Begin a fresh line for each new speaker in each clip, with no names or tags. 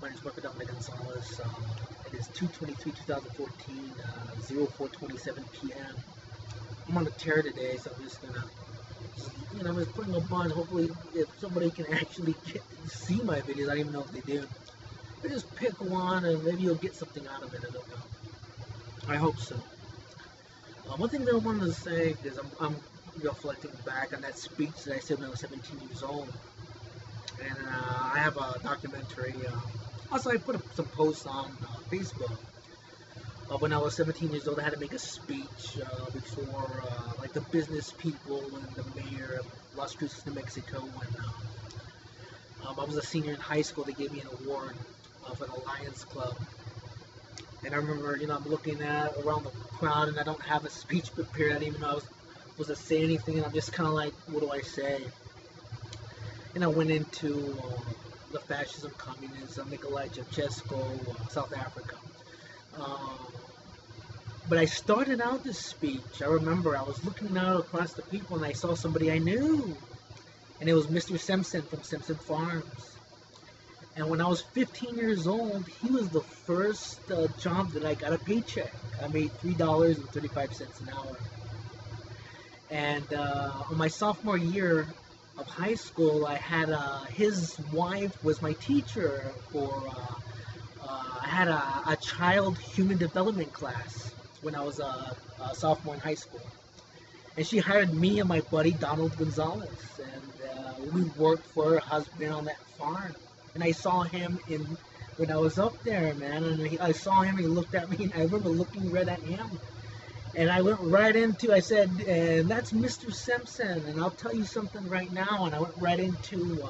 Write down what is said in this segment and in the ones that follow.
My name is Marco Gonzalez. It is 2/23/2014, 04:27 p.m. I'm on a tear today, so I'm just gonna, I'm just putting up on. Hopefully, if somebody can actually see my videos, I don't even know if they do. I just pick one, and maybe you'll get something out of it. I don't know. I hope so. One thing that I wanted to say is I'm reflecting back on that speech that I said when I was 17 years old. And I have a documentary. Also, I put up some posts on Facebook. When I was 17 years old, I had to make a speech before like the business people and the mayor of Las Cruces, New Mexico. When I was a senior in high school, they gave me an award for the Lions Club. And I remember, I'm looking at around the crowd, and I don't have a speech prepared. I didn't even know I was supposed to say anything, and I'm just kind of like, what do I say? And I went into the fascism, communism, Nikolai Ceausescu, South Africa. But I started out this speech. I remember I was looking out across the people, and I saw somebody I knew. And it was Mr. Simpson from Simpson Farms. And when I was 15 years old, he was the first job that I got a paycheck. I made $3.35 an hour. And on my sophomore year of high school, I had his wife was my teacher for I had a child human development class when I was a sophomore in high school, and she hired me and my buddy Donald Gonzalez, and we worked for her husband on that farm. And I saw him when I was up there, man, and I saw him, and he looked at me, and I remember looking right at him. And I went right into, I said, and that's Mr. Simpson, and I'll tell you something right now. And I went right into,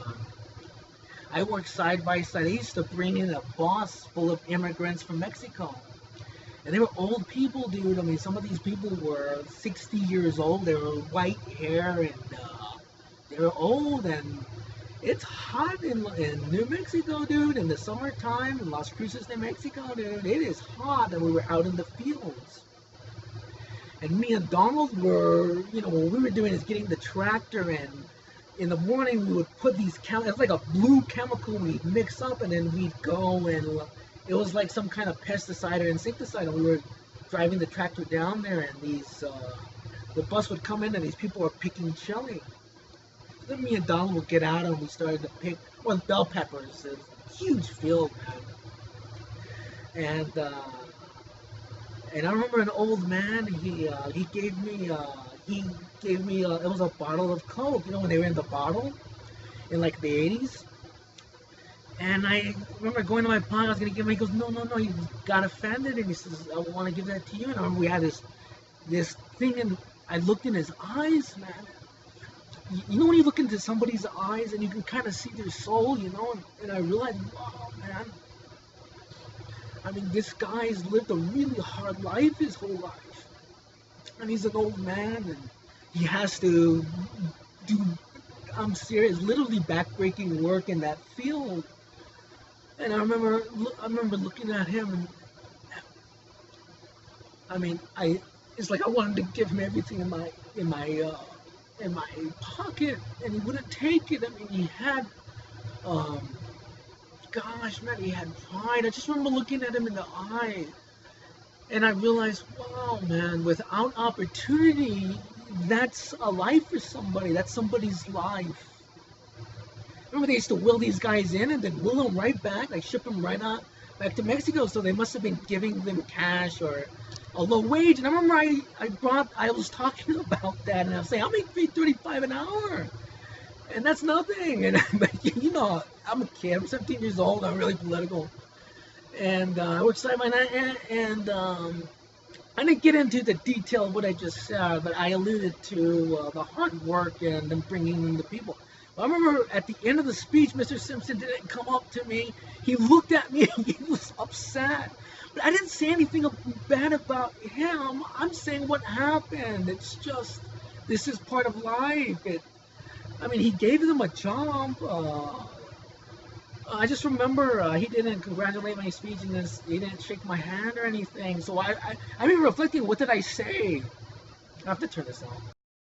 I worked side by side. I used to bring in a bus full of immigrants from Mexico. And they were old people, dude. I mean, some of these people were 60 years old. They were white hair, and they were old, and it's hot in New Mexico, dude, in the summertime, in Las Cruces, New Mexico, dude. It is hot, and we were out in the fields. And me and Donald were, what we were doing is getting the tractor, and in the morning we would put these it's like a blue chemical we'd mix up, and then we'd go, and it was like some kind of pesticide or insecticide, and we were driving the tractor down there, and the bus would come in, and these people were picking chili. Then me and Donald would get out, and we started to pick, bell peppers. It was a huge field, man. And I remember an old man. He gave me it was a bottle of Coke. When they were in the bottle in like the 80s. And I remember going to my pocket. I was gonna give him. He goes, no, you got offended, and he says, I want to give that to you. And I remember we had this thing, and I looked in his eyes, man. When you look into somebody's eyes and you can kind of see their soul, and I realized, wow, man. I mean, this guy's lived a really hard life his whole life. And he's an old man, and he has to do, I'm serious, literally backbreaking work in that field. And I remember looking at him, and I mean, it's like I wanted to give him everything in my pocket, and he wouldn't take it. I mean, he had, gosh, man, he had pride. I just remember looking at him in the eye, and I realized, wow, man, without opportunity, that's a life for somebody. That's somebody's life. Remember, they used to wheel these guys in and then wheel them right back, like ship them right out back to Mexico. So they must have been giving them cash or a low wage. And I remember I was talking about that, and I was saying, I'll make $3.35 an hour. And that's nothing. And I'm a kid. I'm 17 years old. I'm really political. And I worked side by side. And I didn't get into the detail of what I just said, but I alluded to the hard work and them bringing in the people. I remember at the end of the speech, Mr. Simpson didn't come up to me. He looked at me and he was upset. But I didn't say anything bad about him. I'm saying what happened. It's just, this is part of life. He gave them a job. I just remember he didn't congratulate my speech, and he didn't shake my reflecting, what did I say? I have to turn this on.